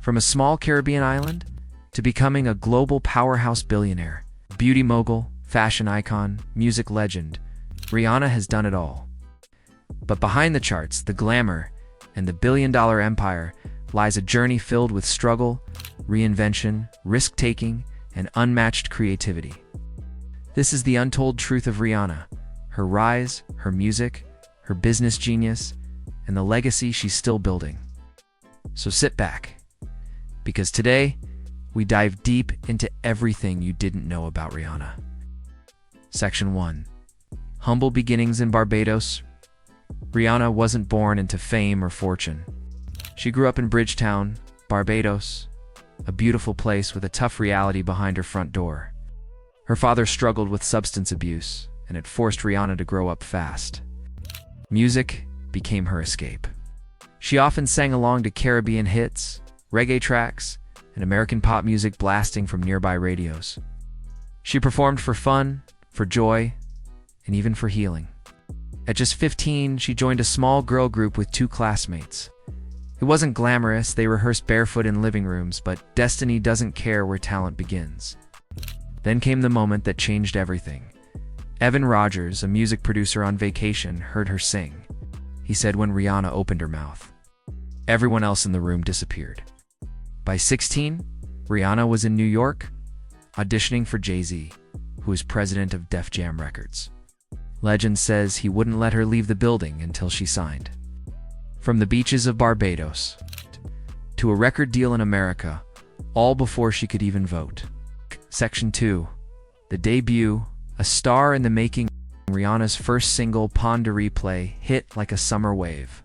From a small Caribbean island to becoming a global powerhouse billionaire, beauty mogul, fashion icon, music legend, Rihanna has done it all. But behind the charts, the glamour, and the billion-dollar empire lies a journey filled with struggle, reinvention, risk-taking, and unmatched creativity. This is the untold truth of Rihanna, her rise, her music, her business genius, and the legacy she's still building. So sit back, because today, we dive deep into everything you didn't know about Rihanna. Section 1. Humble beginnings in Barbados. Rihanna wasn't born into fame or fortune. She grew up in Bridgetown, Barbados, a beautiful place with a tough reality behind her front door. Her father struggled with substance abuse, and it forced Rihanna to grow up fast. Music became her escape. She often sang along to Caribbean hits, reggae tracks, and American pop music blasting from nearby radios. She performed for fun, for joy, and even for healing. At just 15, she joined a small girl group with 2 classmates. It wasn't glamorous, they rehearsed barefoot in living rooms, but destiny doesn't care where talent begins. Then came the moment that changed everything. Evan Rogers, a music producer on vacation, heard her sing. He said when Rihanna opened her mouth, everyone else in the room disappeared. By 16, Rihanna was in New York, auditioning for Jay-Z, who is president of Def Jam Records. Legend says he wouldn't let her leave the building until she signed. From the beaches of Barbados to a record deal in America, all before she could even vote. Section 2. The debut, a star in the making. Rihanna's first single, Pon de Replay, hit like a summer wave.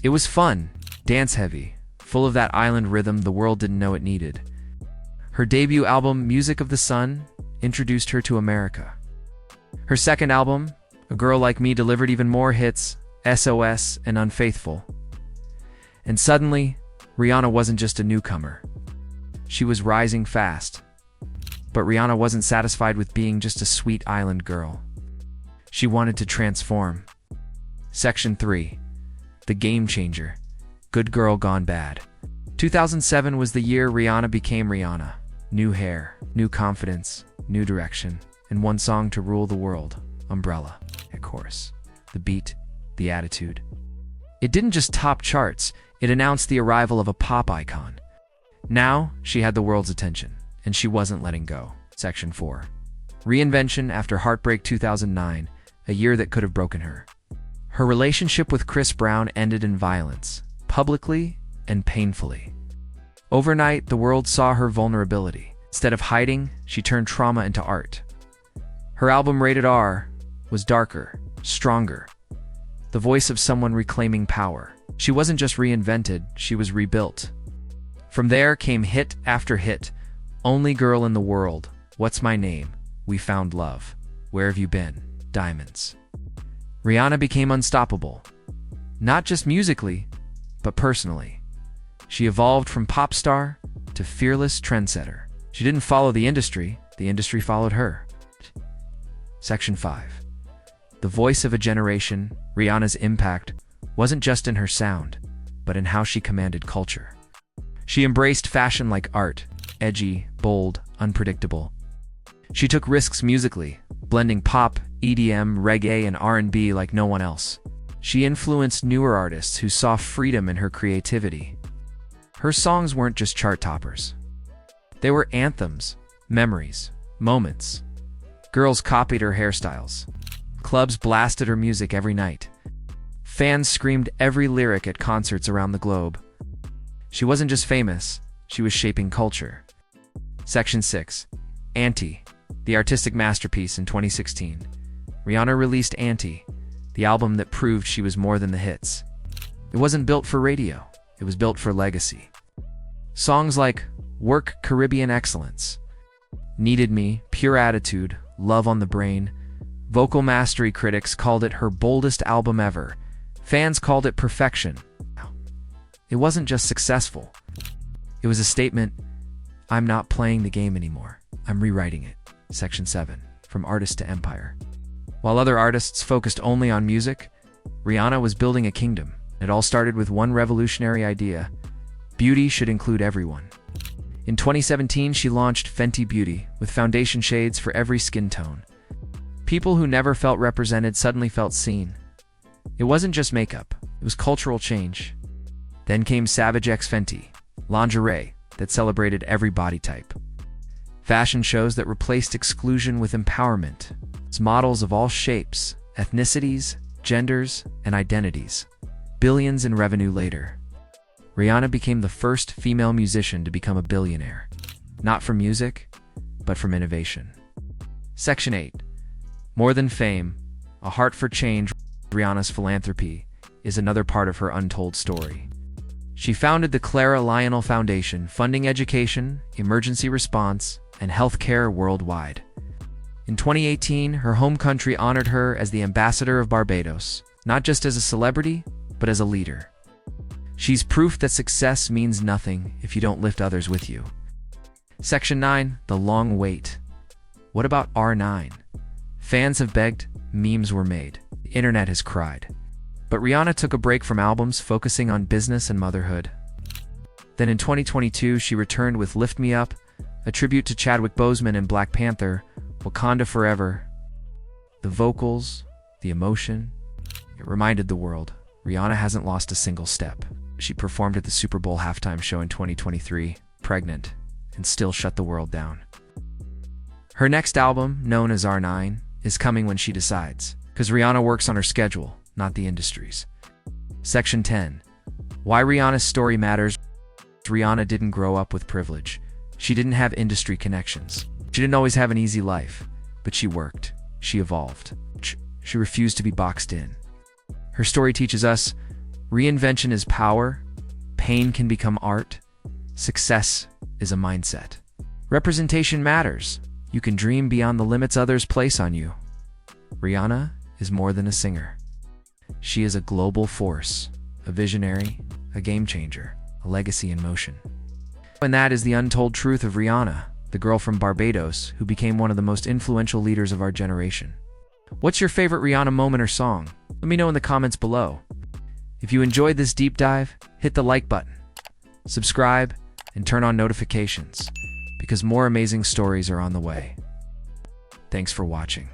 It was fun, dance-heavy, full of that island rhythm the world didn't know it needed. Her debut album, Music of the Sun, introduced her to America. Her second album, A Girl Like Me, delivered even more hits, SOS and Unfaithful. And suddenly, Rihanna wasn't just a newcomer. She was rising fast. But Rihanna wasn't satisfied with being just a sweet island girl. She wanted to transform. Section 3. The Game Changer. Good Girl Gone Bad. 2007 was the year Rihanna became Rihanna. New hair, new confidence, new direction, and one song to rule the world, Umbrella. Of course, the beat, the attitude. It didn't just top charts, it announced the arrival of a pop icon. Now, she had the world's attention, and she wasn't letting go. Section 4. Reinvention after Heartbreak. 2009, a year that could have broken her. Her relationship with Chris Brown ended in violence, publicly and painfully. Overnight, the world saw her vulnerability. Instead of hiding, she turned trauma into art. Her album Rated R was darker, stronger, the voice of someone reclaiming power. She wasn't just reinvented, she was rebuilt. From there came hit after hit. Only Girl in the World, What's My Name, We Found Love, Where Have You Been, Diamonds. Rihanna became unstoppable, not just musically, but personally. She evolved from pop star to fearless trendsetter. She didn't follow the industry followed her. Section 5. The voice of a generation. Rihanna's impact wasn't just in her sound, but in how she commanded culture. She embraced fashion like art, edgy, bold, unpredictable. She took risks musically, blending pop, EDM, reggae, and R&B like no one else. She influenced newer artists who saw freedom in her creativity. Her songs weren't just chart toppers. They were anthems, memories, moments. Girls copied her hairstyles. Clubs blasted her music every night. Fans screamed every lyric at concerts around the globe. She wasn't just famous, she was shaping culture. Section 6. Anti, the artistic masterpiece. In 2016, Rihanna released Anti, the album that proved she was more than the hits. It wasn't built for radio, it was built for legacy. Songs like Work, Caribbean Excellence, Needed Me, Pure Attitude, Love on the Brain. Vocal mastery critics called it her boldest album ever. Fans called it perfection. It wasn't just successful. It was a statement, I'm not playing the game anymore. I'm rewriting it. Section 7. From Artist to Empire. While other artists focused only on music, Rihanna was building a kingdom. It all started with one revolutionary idea, Beauty should include everyone. In 2017, she launched Fenty Beauty with foundation shades for every skin tone. People who never felt represented suddenly felt seen. It wasn't just makeup, it was cultural change. Then came Savage X Fenty, lingerie that celebrated every body type. Fashion shows that replaced exclusion with empowerment. It's models of all shapes, ethnicities, genders, and identities. Billions in revenue later. Rihanna became the first female musician to become a billionaire. Not from music, but from innovation. Section 8. More than fame, a heart for change. Rihanna's philanthropy is another part of her untold story. She founded the Clara Lionel Foundation, funding education, emergency response, and health care worldwide. In 2018, her home country honored her as the ambassador of Barbados, not just as a celebrity, but as a leader. She's proof that success means nothing if you don't lift others with you. Section 9. The long wait. What about R9? Fans have begged, memes were made, the internet has cried. But Rihanna took a break from albums, focusing on business and motherhood. Then in 2022, she returned with Lift Me Up, a tribute to Chadwick Boseman in Black Panther, Wakanda Forever. The vocals, the emotion, it reminded the world, Rihanna hasn't lost a single step. She performed at the Super Bowl halftime show in 2023, pregnant, and still shut the world down. Her next album, known as R9, is coming when she decides, because Rihanna works on her schedule, not the industry's. Section 10. Why Rihanna's story matters. Rihanna didn't grow up with privilege. She didn't have industry connections. She didn't always have an easy life, but she worked. She evolved. She refused to be boxed in. Her story teaches us reinvention is power, pain can become art, success is a mindset. Representation matters. You can dream beyond the limits others place on you. Rihanna is more than a singer. She is a global force, a visionary, a game changer, a legacy in motion. And that is the untold truth of Rihanna, the girl from Barbados who became one of the most influential leaders of our generation. What's your favorite Rihanna moment or song? Let me know in the comments below. If you enjoyed this deep dive, hit the like button, subscribe, and turn on notifications, because more amazing stories are on the way. Thanks for watching.